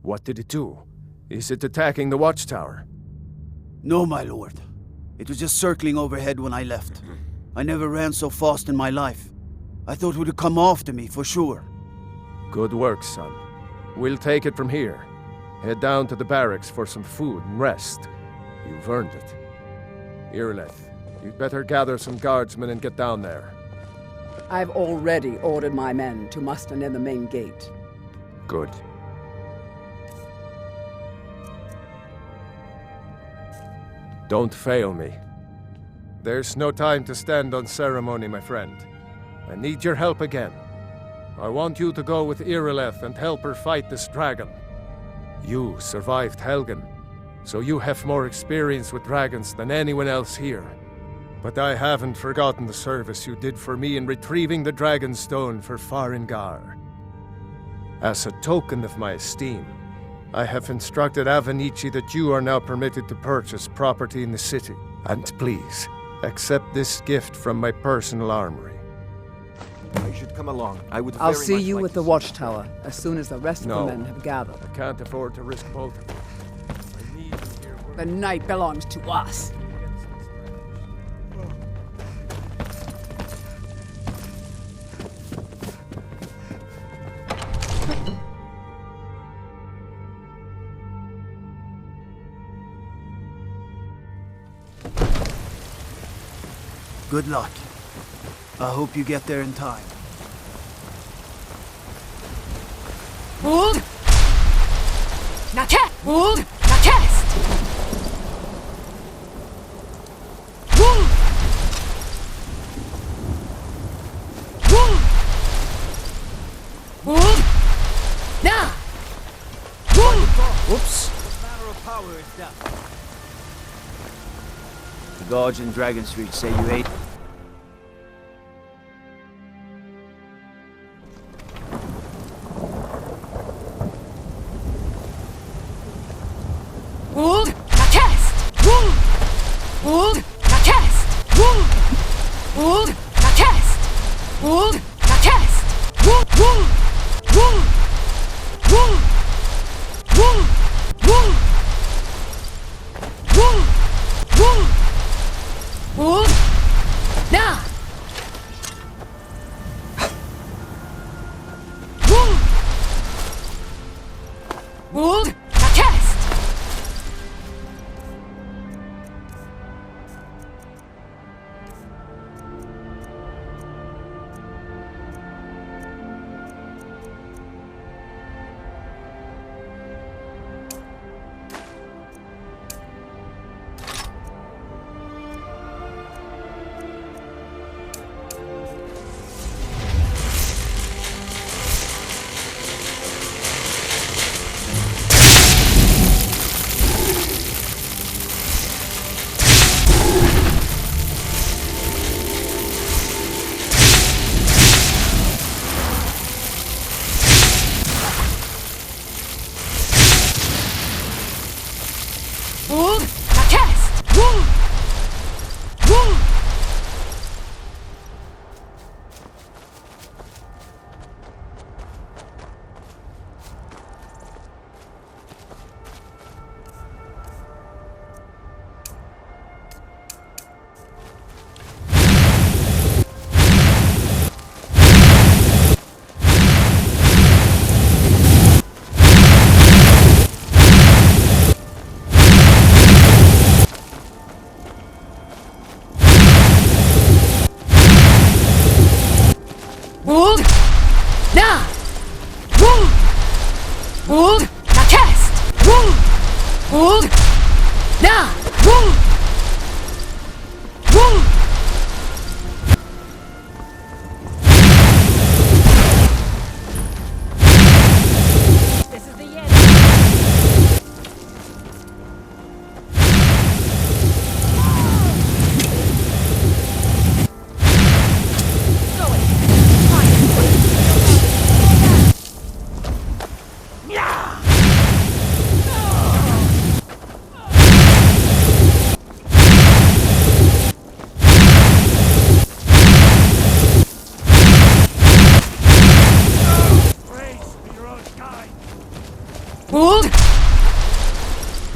What did it do? Is it attacking the watchtower? No, my lord. It was just circling overhead when I left. I never ran so fast in my life. I thought it would come after me, for sure. Good work, son. We'll take it from here. Head down to the barracks for some food and rest. You've earned it. Irileth, you'd better gather some guardsmen and get down there. I've already ordered my men to muster near the main gate. Good. Don't fail me. There's no time to stand on ceremony, my friend. I need your help again. I want you to go with Irileth and help her fight this dragon. You survived Helgen, so you have more experience with dragons than anyone else here. But I haven't forgotten the service you did for me in retrieving the Dragon Stone for Farengar. As a token of my esteem, I have instructed Avenici that you are now permitted to purchase property in the city. And please, accept this gift from my personal armory. I should come along. I'll see you at the watchtower as soon as the rest of the men have gathered. I can't afford to risk both of you. I need to hear The night belongs to us. Good luck. I hope you get there in time. Hold! Now test! Hold! Now test! Hold! Hold! Hold! Now! Hold! Whoops. The matter of power is death. The guards in Dragon Street say you ate. Hold! Now test! Hold! Hold! Now test! Hold! Hold! Now test! Hold! Now test! Hold! Hold! Hold! Hold! Hold! Hold! Hold! Hold! Hold! Now! Hold! Hold! Now test! Hold! Now test! Hold! Hold! Hold! Now! Hold! Hold! Now test! Hold! Hold! Now! Hold! Hold! This is the end.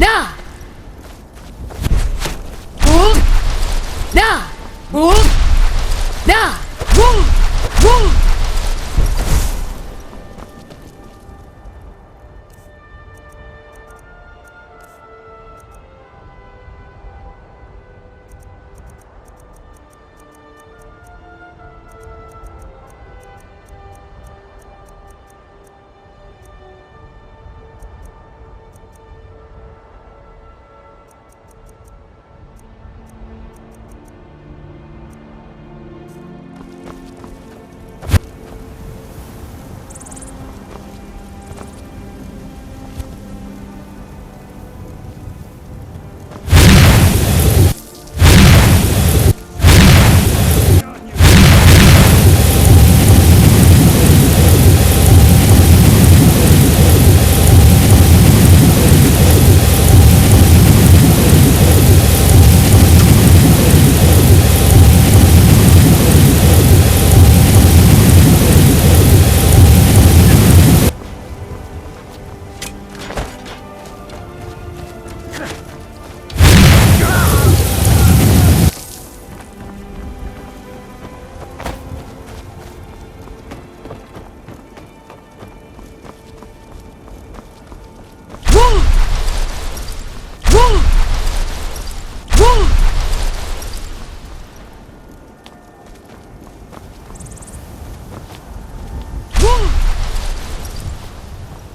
Na! Wold! Na! Wold! Na! Wold! Wold!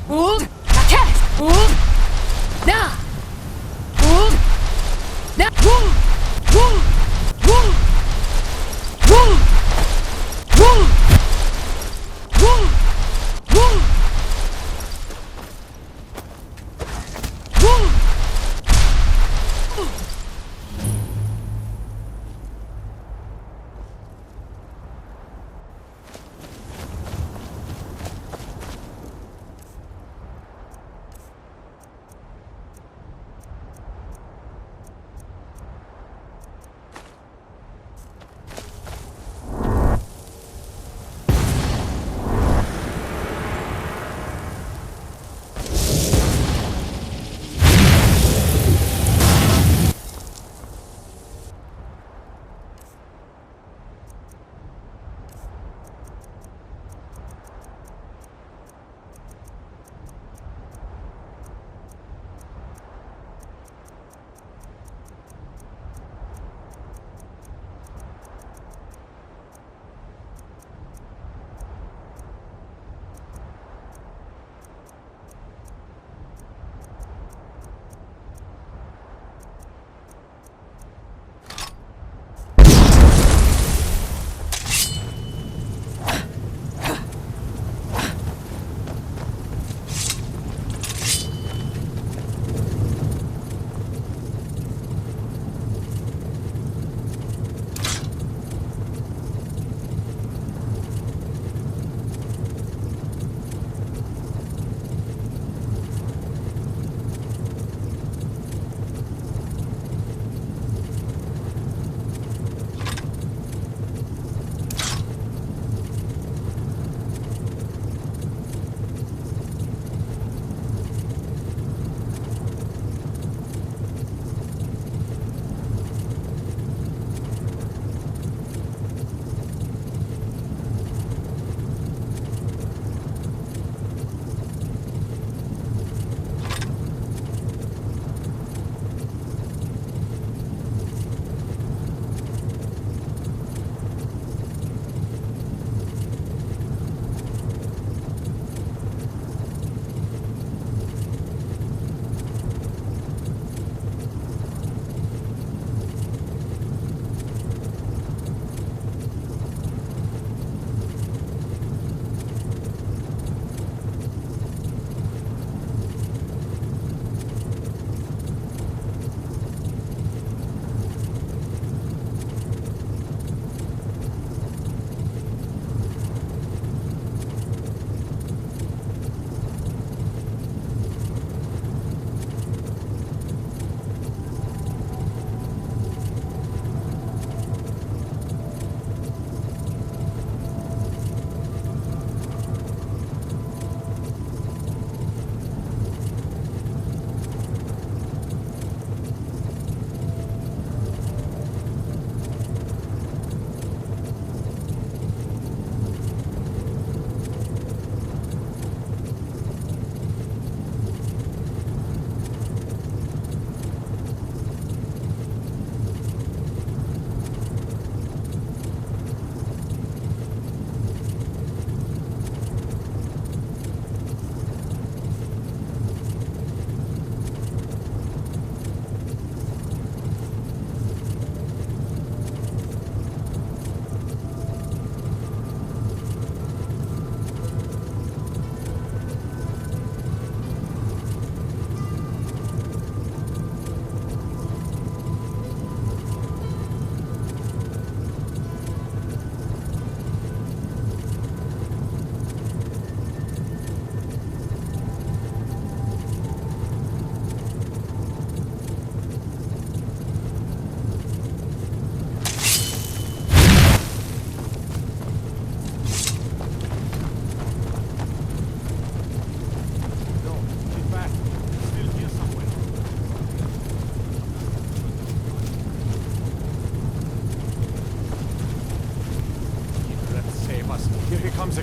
Wold! Cast! Wold! Na! Wold! Na! Wold! Wold! Wold! Wold! Wold! Wold! Wold! Wold!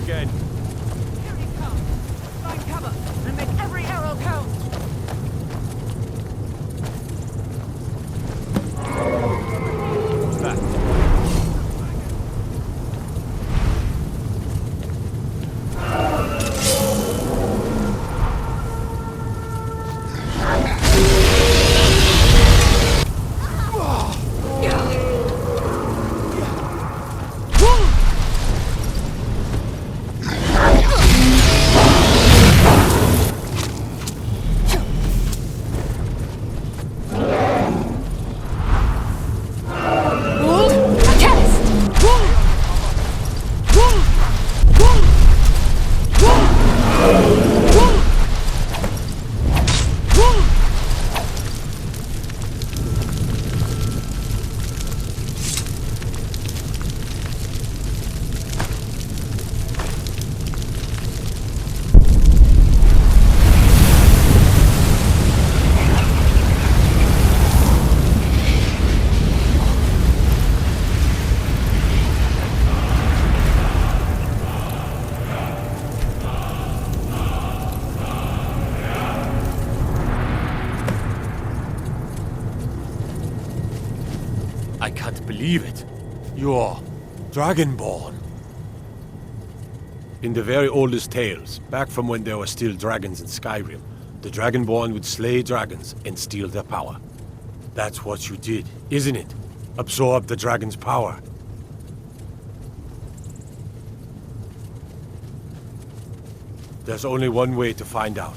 again. Here he comes. Find cover and make every arrow count. What's that? I can't believe it. You're Dragonborn. In the very oldest tales, back from when there were still dragons in Skyrim, the Dragonborn would slay dragons and steal their power. That's what you did, isn't it? Absorb the dragon's power. There's only one way to find out.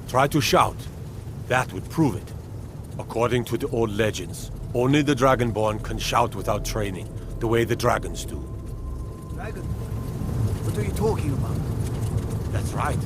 Try to shout. That would prove it. According to the old legends, only the Dragonborn can shout without training, the way the dragons do. Dragon? What are you talking about? That's right.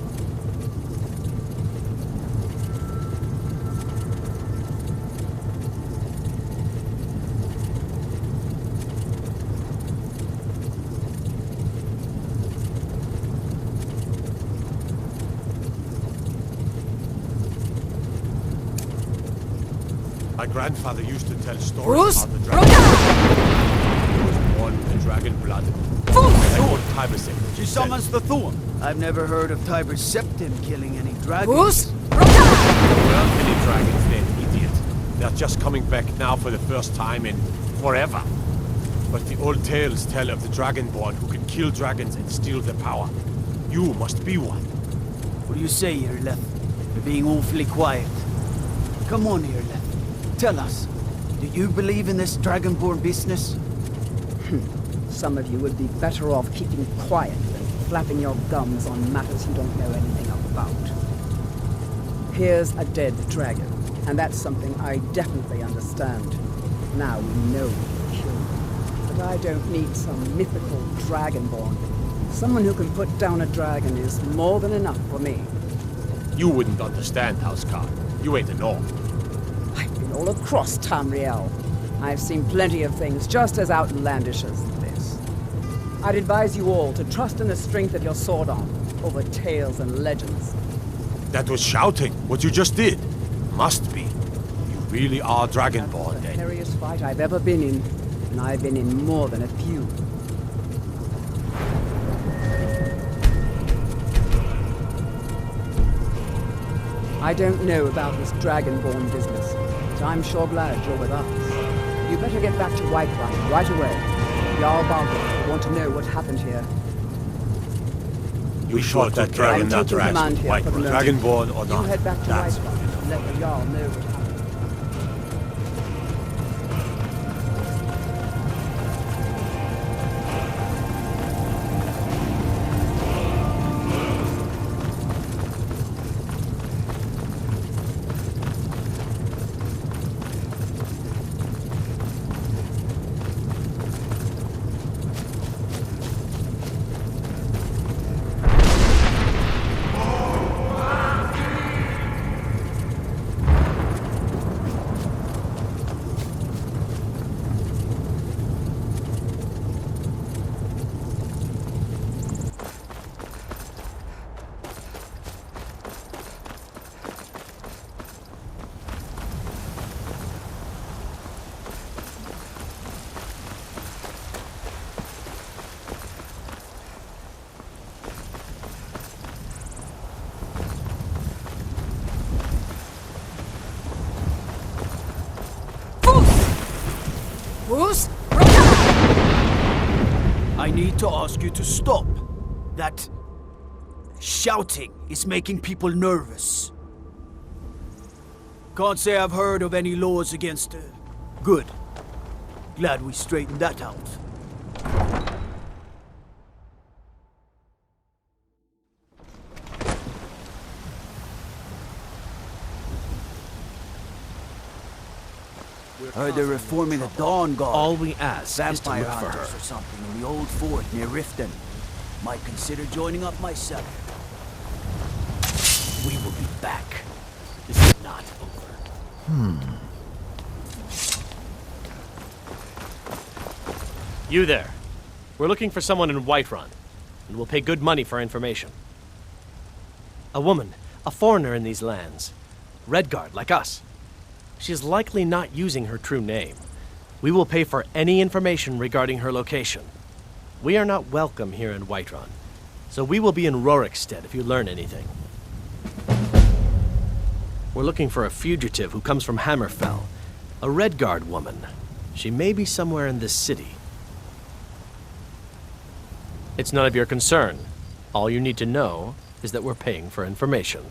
My grandfather used to tell stories about the dragon. He was born with the dragon blood. She summons the Thorn. I've never heard of Tiber's Septim killing any dragons. There aren't many dragons then, idiot. They're just coming back now for the first time in forever. But the old tales tell of the Dragonborn who can kill dragons and steal their power. You must be one. What do you say, Irleth? You're being awfully quiet. Come on, Irleth. Tell us, do you believe in this Dragonborn business? Some of you would be better off keeping quiet than flapping your gums on matters you don't know anything about. Here's a dead dragon, and that's something I definitely understand. Now we know we killed him. But I don't need some mythical Dragonborn. Someone who can put down a dragon is more than enough for me. You wouldn't understand, Housecarl. You ain't a gnome. I've been all across Tamriel. I've seen plenty of things just as outlandish as this. I'd advise you all to trust in the strength of your sword arm over tales and legends. That was shouting, what you just did. Must be. You really are Dragonborn, That's the then. hairiest fight I've ever been in, and I've been in more than a few. I don't know about this Dragonborn business, but I'm sure glad you're with us. You better get back to Whiterun right away. Jarl Balgruuf will want to know what happened here. You shot that dragon, I'm that taking command rat. here White for the moment. Dragonborn or You not. head back to That's Whiterun and let the Jarl know what happened. Who's? I need to ask you to stop. That shouting is making people nervous. Can't say I've heard of any laws against good. Glad we straightened that out. Heard they're reforming the Dawn Guard. All we ask is to Vampire look for hunters her. or something in the old fort near Riften. Might consider joining up myself. We will be back. This is not over. You there. We're looking for someone in Whiterun, and we'll pay good money for information. A woman, a foreigner in these lands. Redguard, like us. She is likely not using her true name. We will pay for any information regarding her location. We are not welcome here in Whiterun, so we will be in Rorikstead if you learn anything. We're looking for a fugitive who comes from Hammerfell, a Redguard woman. She may be somewhere in this city. It's none of your concern. All you need to know is that we're paying for information.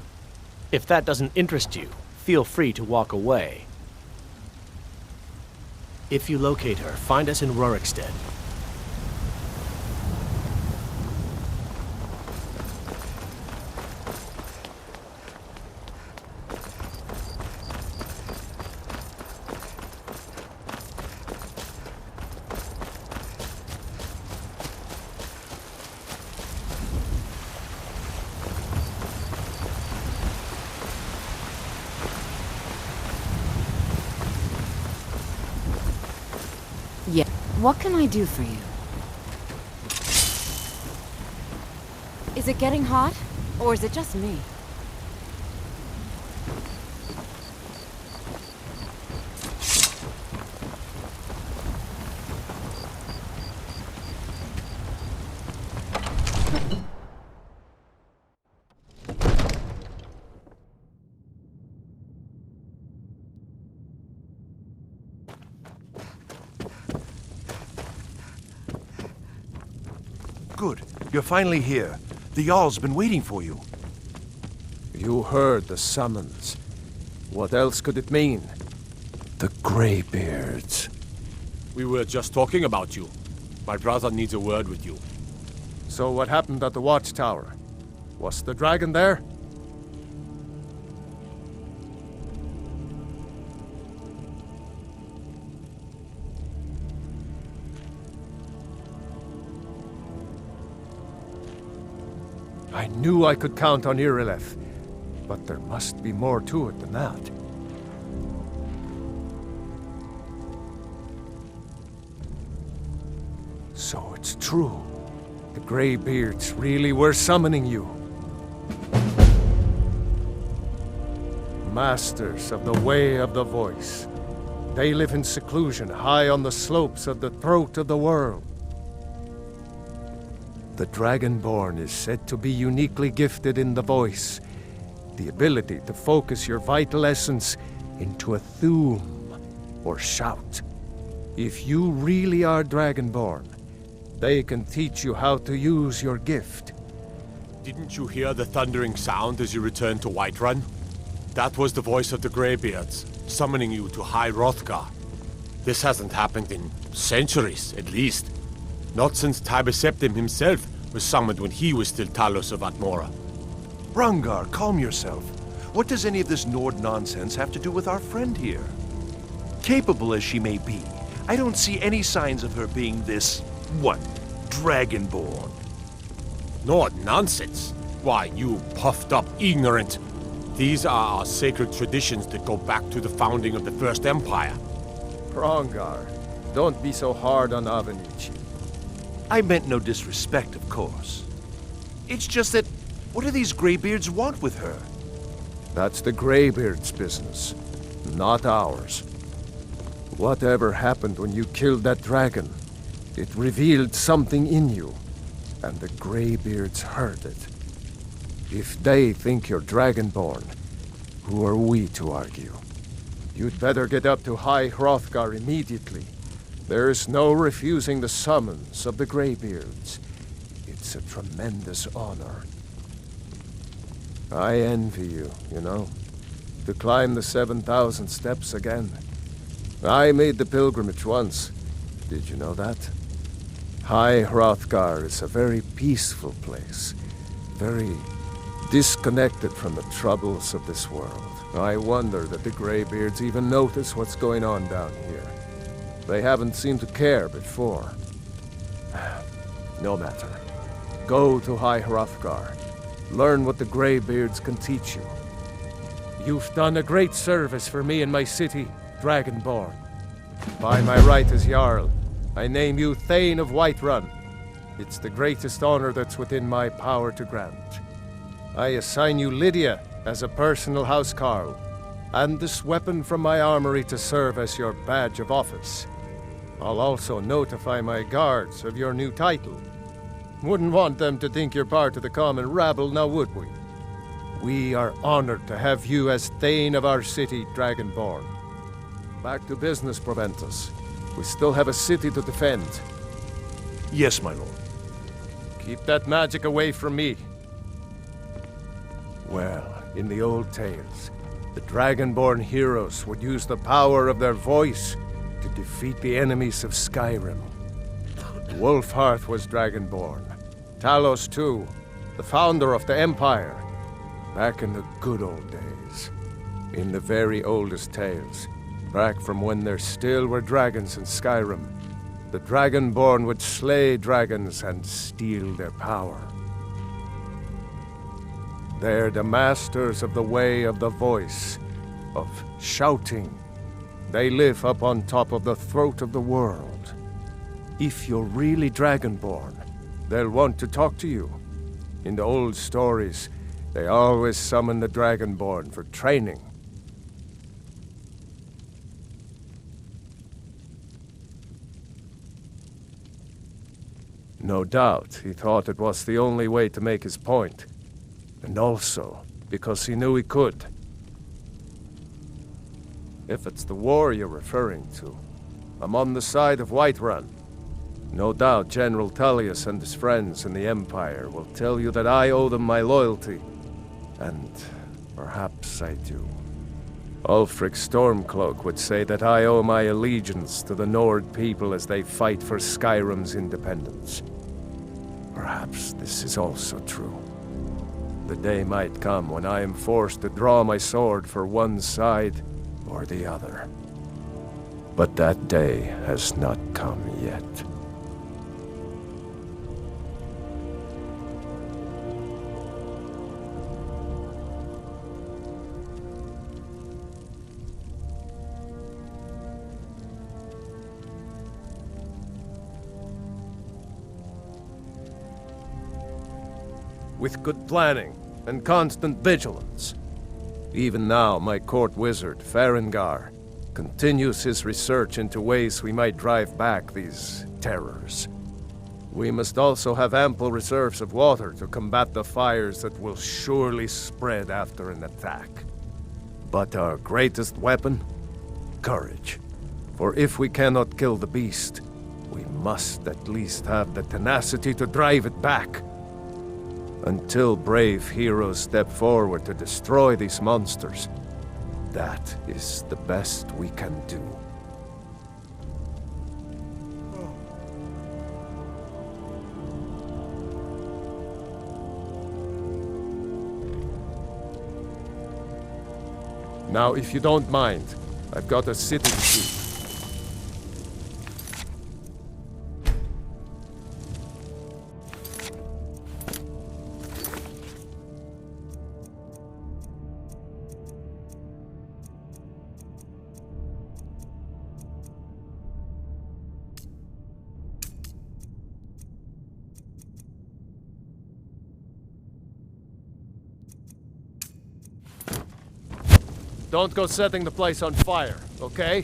If that doesn't interest you, feel free to walk away. If you locate her, find us in Rorikstead. Yeah. What can I do for you? Is it getting hot? Or is it just me? Good. You're finally here. The Jarl's been waiting for you. You heard the summons. What else could it mean? The Greybeards. We were just talking about you. My brother needs a word with you. So what happened at the watchtower? Was the dragon there? I knew I could count on Irileth, but there must be more to it than that. So it's true. The Greybeards really were summoning you. Masters of the Way of the Voice. They live in seclusion high on the slopes of the throat of the world. The Dragonborn is said to be uniquely gifted in the voice, the ability to focus your vital essence into a thum, or shout. If you really are Dragonborn, they can teach you how to use your gift. Didn't you hear the thundering sound as you returned to Whiterun? That was the voice of the Greybeards, summoning you to High Hrothgar. This hasn't happened in centuries, at least. Not since Tibeseptim himself was summoned when he was still Talos of Atmora. Rangar, calm yourself. What does any of this Nord nonsense have to do with our friend here? Capable as she may be, I don't see any signs of her being this, Dragonborn. Nord nonsense? Why, you puffed up ignorant. These are our sacred traditions that go back to the founding of the First Empire. Hrongar, don't be so hard on Avenici. I meant no disrespect, of course. It's just that, what do these Greybeards want with her? That's the Greybeards' business, not ours. Whatever happened when you killed that dragon, it revealed something in you, and the Greybeards heard it. If they think you're Dragonborn, who are we to argue? You'd better get up to High Hrothgar immediately. There's no refusing the summons of the Greybeards. It's a tremendous honor. I envy you, you know, to climb the 7,000 steps again. I made the pilgrimage once. Did you know that? High Hrothgar is a very peaceful place. Very disconnected from the troubles of this world. I wonder that the Greybeards even notice what's going on down here. They haven't seemed to care before. No matter. Go to High Hrothgar. Learn what the Greybeards can teach you. You've done a great service for me and my city, Dragonborn. By my right as Jarl, I name you Thane of Whiterun. It's the greatest honor that's within my power to grant. I assign you Lydia as a personal housecarl, and this weapon from my armory to serve as your badge of office. I'll also notify my guards of your new title. Wouldn't want them to think you're part of the common rabble, now would we? We are honored to have you as Thane of our city, Dragonborn. Back to business, Proventus. We still have a city to defend. Yes, my lord. Keep that magic away from me. Well, in the old tales, the Dragonborn heroes would use the power of their voice to defeat the enemies of Skyrim. Wolfhearth was Dragonborn. Talos too, the founder of the Empire. Back in the good old days. In the very oldest tales, back from when there still were dragons in Skyrim, the Dragonborn would slay dragons and steal their power. They're the masters of the way of the voice, of shouting. They live up on top of the throat of the world. If you're really Dragonborn, they'll want to talk to you. In the old stories, they always summon the Dragonborn for training. No doubt, he thought it was the only way to make his point. And also, because he knew he could. If it's the war you're referring to, I'm on the side of Whiterun. No doubt General Tullius and his friends in the Empire will tell you that I owe them my loyalty. And perhaps I do. Ulfric Stormcloak would say that I owe my allegiance to the Nord people as they fight for Skyrim's independence. Perhaps this is also true. The day might come when I am forced to draw my sword for one side or the other. But that day has not come yet. With good planning and constant vigilance. Even now, my court wizard, Farengar, continues his research into ways we might drive back these terrors. We must also have ample reserves of water to combat the fires that will surely spread after an attack. But our greatest weapon? Courage. For if we cannot kill the beast, we must at least have the tenacity to drive it back. Until brave heroes step forward to destroy these monsters, that is the best we can do. Now, if you don't mind, I've got a city to keep. Don't go setting the place on fire, okay?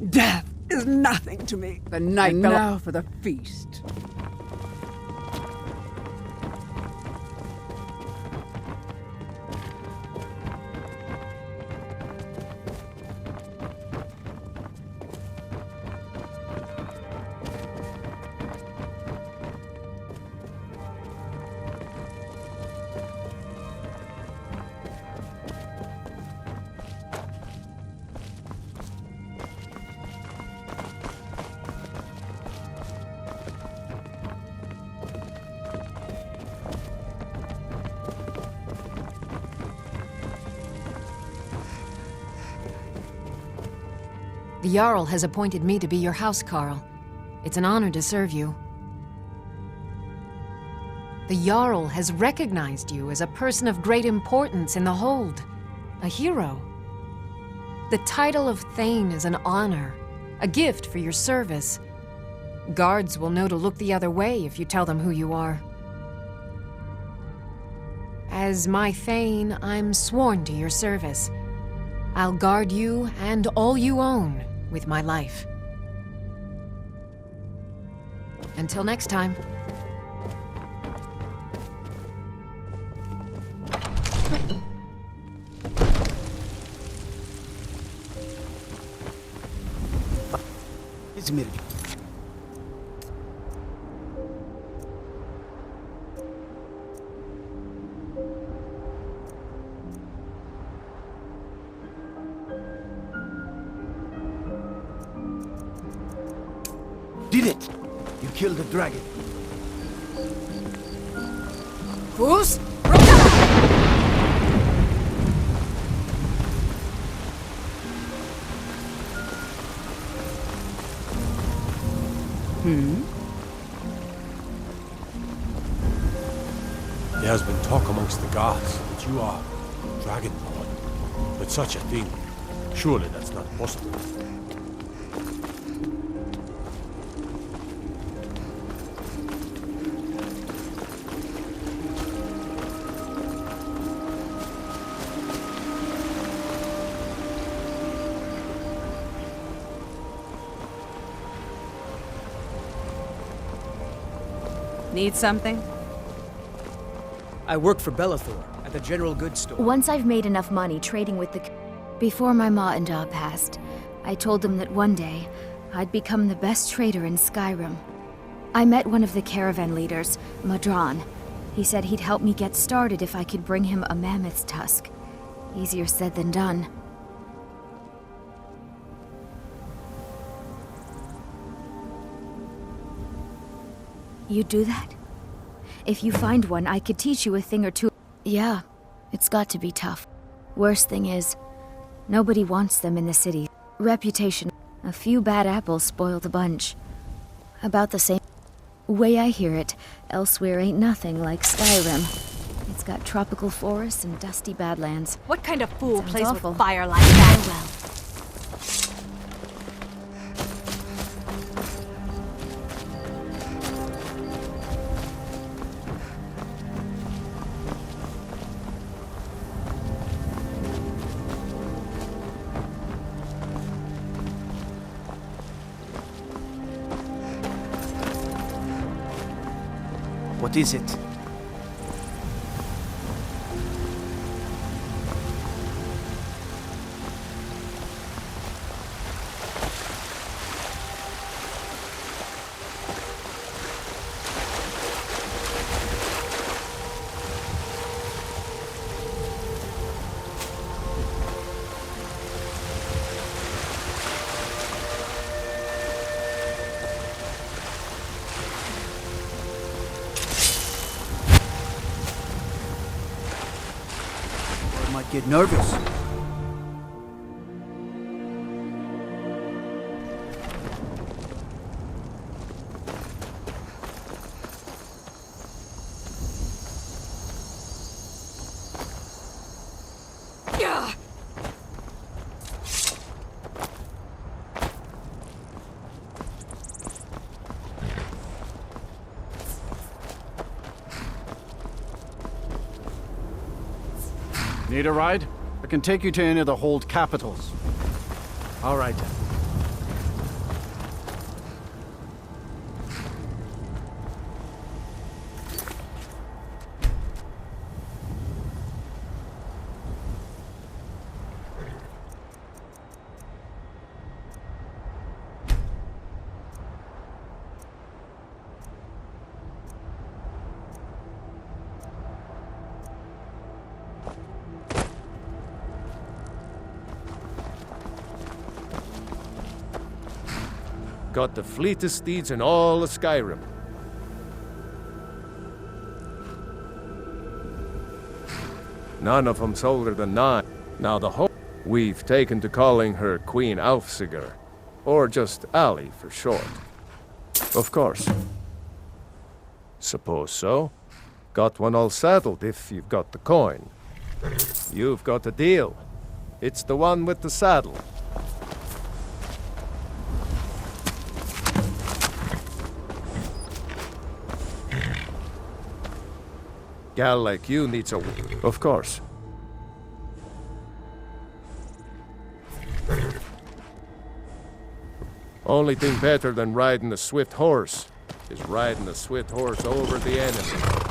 Death is nothing to me. The night now for the feast. The Jarl has appointed me to be your housecarl. It's an honor to serve you. The Jarl has recognized you as a person of great importance in the Hold, a hero. The title of Thane is an honor, a gift for your service. Guards will know to look the other way if you tell them who you are. As my Thane, I'm sworn to your service. I'll guard you and all you own with my life. Until next time. İzmir. Did it! You killed the dragon. Who's? There has been talk amongst the gods that you are Dragonborn. But such a thing, surely that's not possible. Need something? I work for Bellathor at the general goods store. Once I've made enough money trading with the... Before my ma and da passed, I told them that one day, I'd become the best trader in Skyrim. I met one of the caravan leaders, Madron. He said he'd help me get started if I could bring him a mammoth's tusk. Easier said than done. You do that? If you find one, I could teach you a thing or two. Yeah, it's got to be tough. Worst thing is, nobody wants them in the city. Reputation. A few bad apples spoil the bunch. About the same way I hear it, elsewhere ain't nothing like Skyrim. It's got tropical forests and dusty badlands. What kind of fool Sounds plays awful. with fire like that? Well. What is it? Might get nervous. Need a ride? I can take you to any of the Hold capitals. All right. got the fleetest steeds in all of Skyrim. None of them's older than 9. Now the whole we've taken to calling her Queen Aufsiger, or just Ali for short. Of course. Suppose so. Got one all saddled if you've got the coin. You've got a deal. It's the one with the saddle. Gal like you needs a... Of course. Only thing better than riding a swift horse is riding a swift horse over the enemy.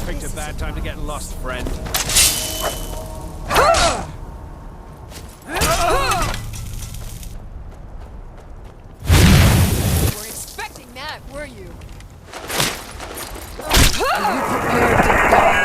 Picked a bad time to get lost, friend. You were expecting that, were you? Are you prepared to die?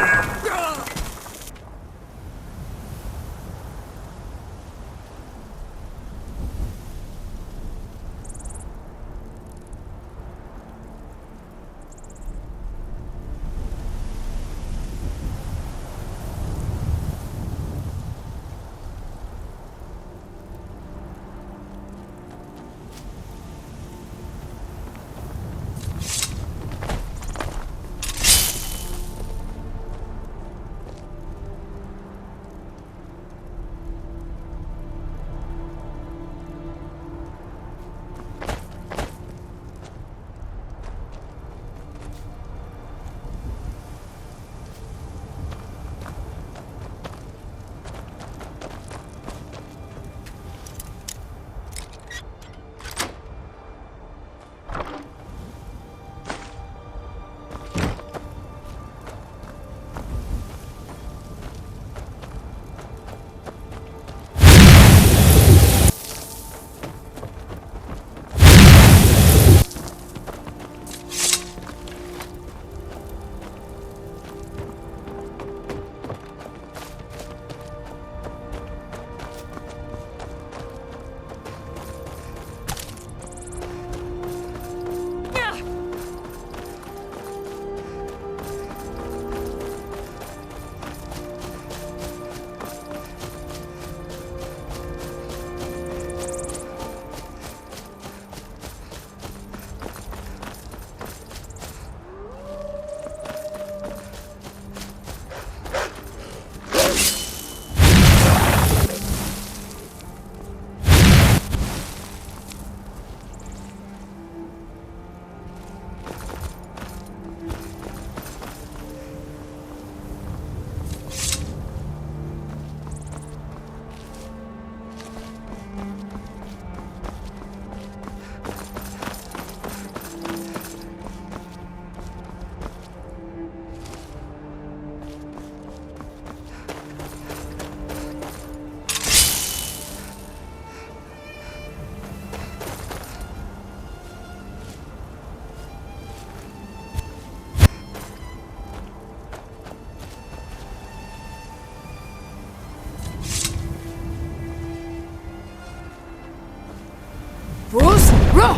Fus! Ro!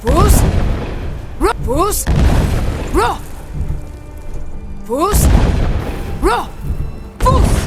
Fus! Ro! Fus! Ro! Fus! Ro! Fus!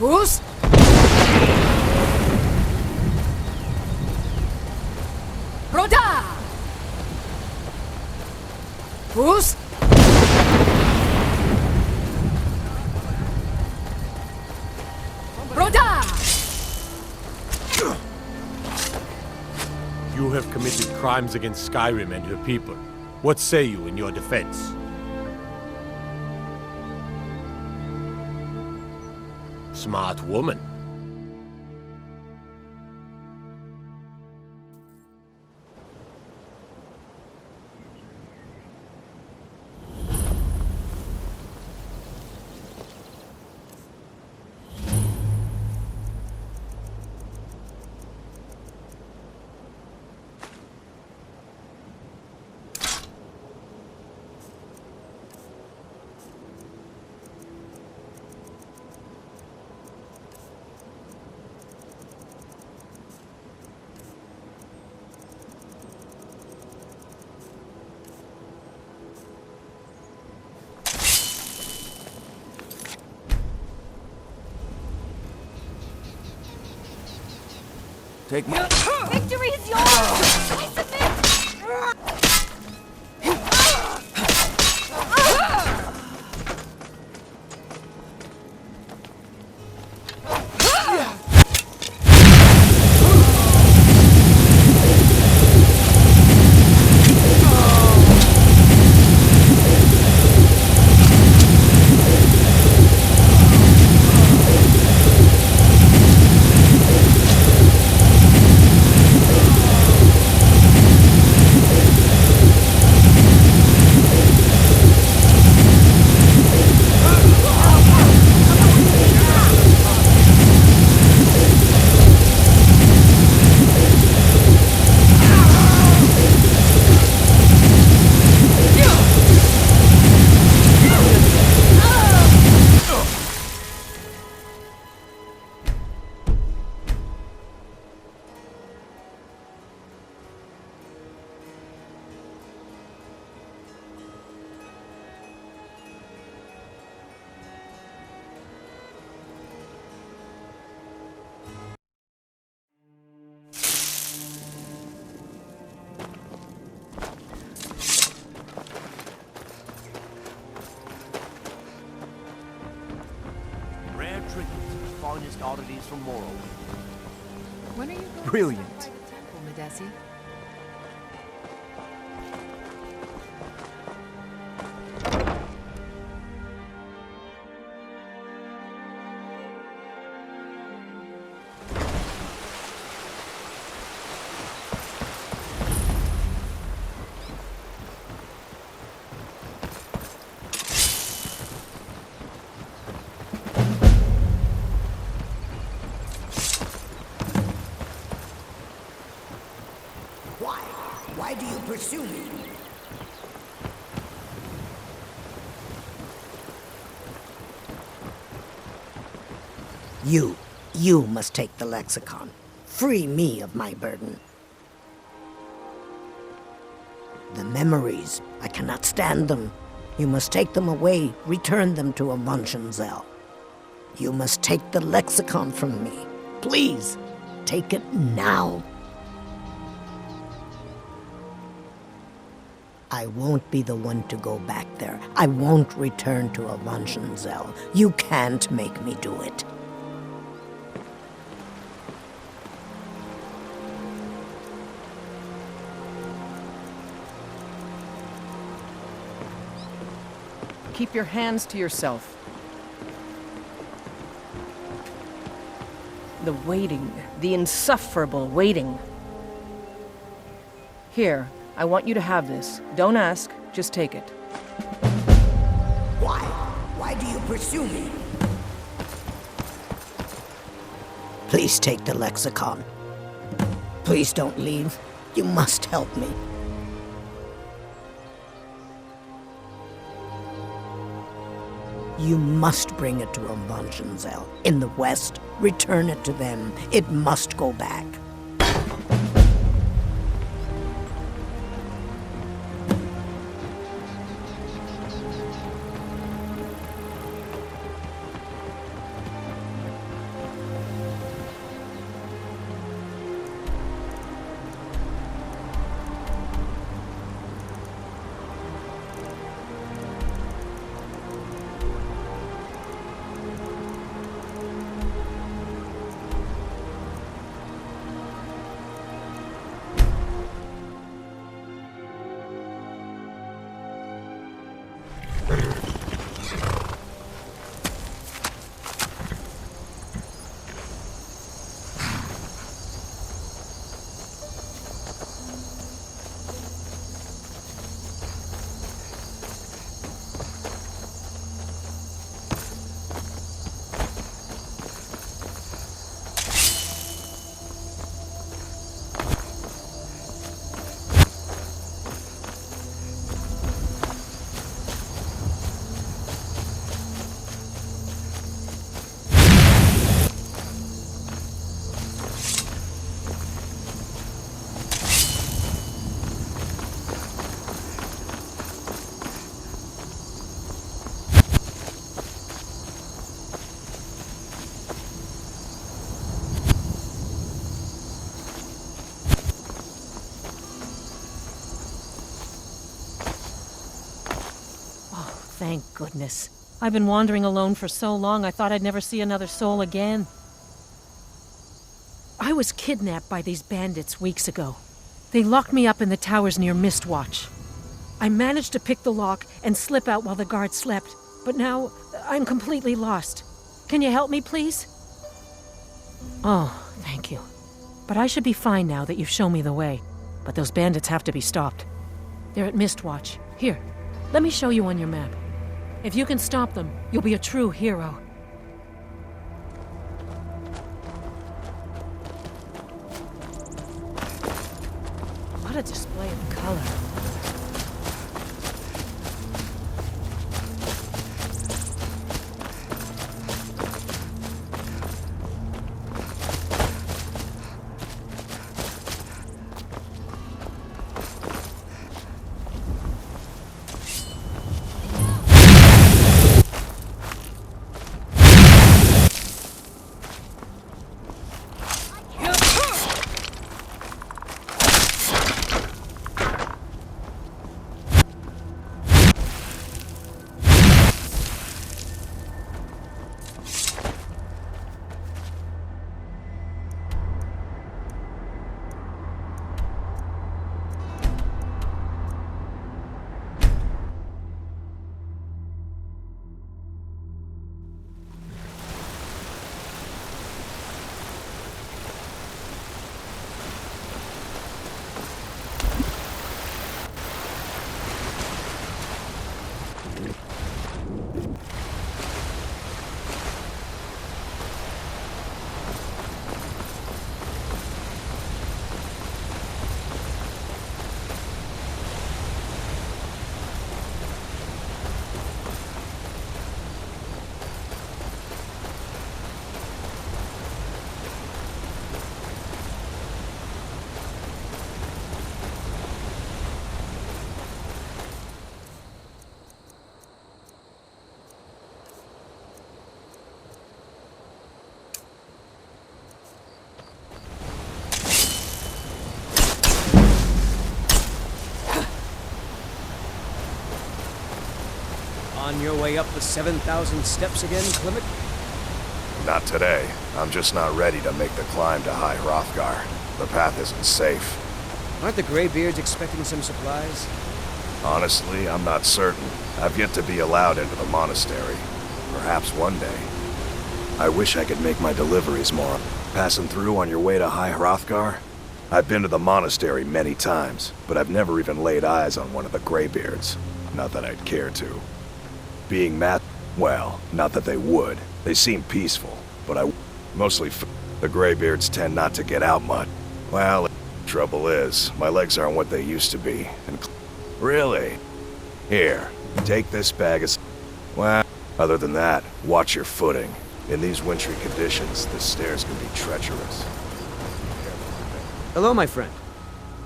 Who's? Roda! Who's? Roda! You have committed crimes against Skyrim and her people. What say you in your defense? Smart woman. Take me. Victory is yours! I submit! Rare trinkets, finest oddities from Morrow. When are you going Brilliant. to the temple, Madesi? Why do you pursue me? You must take the lexicon. Free me of my burden. The memories, I cannot stand them. You must take them away, return them to Avanshenzell. You must take the lexicon from me. Please, take it now. I won't be the one to go back there. I won't return to Avanshenzell. You can't make me do it. Keep your hands to yourself. The waiting, the insufferable waiting. Here, I want you to have this. Don't ask, just take it. Why? Why do you pursue me? Please take the lexicon. Please don't leave. You must help me. You must bring it to Avanshenzell. In the west, return it to them. It must go back. thank goodness. I've been wandering alone for so long, I thought I'd never see another soul again. I was kidnapped by these bandits weeks ago. They locked me up in the towers near Mistwatch. I managed to pick the lock and slip out while the guards slept, but now I'm completely lost. Can you help me, please? Oh, thank you. But I should be fine now that you've shown me the way. But those bandits have to be stopped. They're at Mistwatch. Here, let me show you on your map. If you can stop them, you'll be a true hero. What a display of color. On your way up the 7,000 steps again, Clement? Not today. I'm just not ready to make the climb to High Hrothgar. The path isn't safe. Aren't the Greybeards expecting some supplies? Honestly, I'm not certain. I've yet to be allowed into the monastery. Perhaps one day. I wish I could make my deliveries more. Passing through on your way to High Hrothgar? I've been to the monastery many times, but I've never even laid eyes on one of the Greybeards. Not that I'd care to. Being well, not that they would. They seem peaceful, but mostly the Greybeards tend not to get out much. Well, trouble is, my legs aren't what they used to be, and really? Here, take this bag as well, other than that, watch your footing. In these wintry conditions, the stairs can be treacherous. Hello, my friend.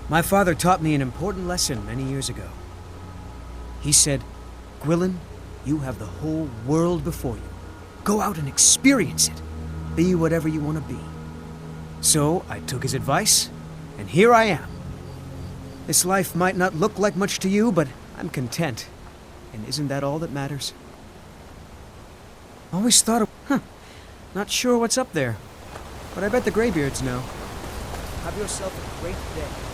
My father taught me an important lesson many years ago. He said, Gwilyn, you have the whole world before you. Go out and experience it. Be whatever you want to be. So I took his advice, and here I am. This life might not look like much to you, but I'm content. And isn't that all that matters? Always thought of... Not sure what's up there. But I bet the Greybeards know. Have yourself a great day.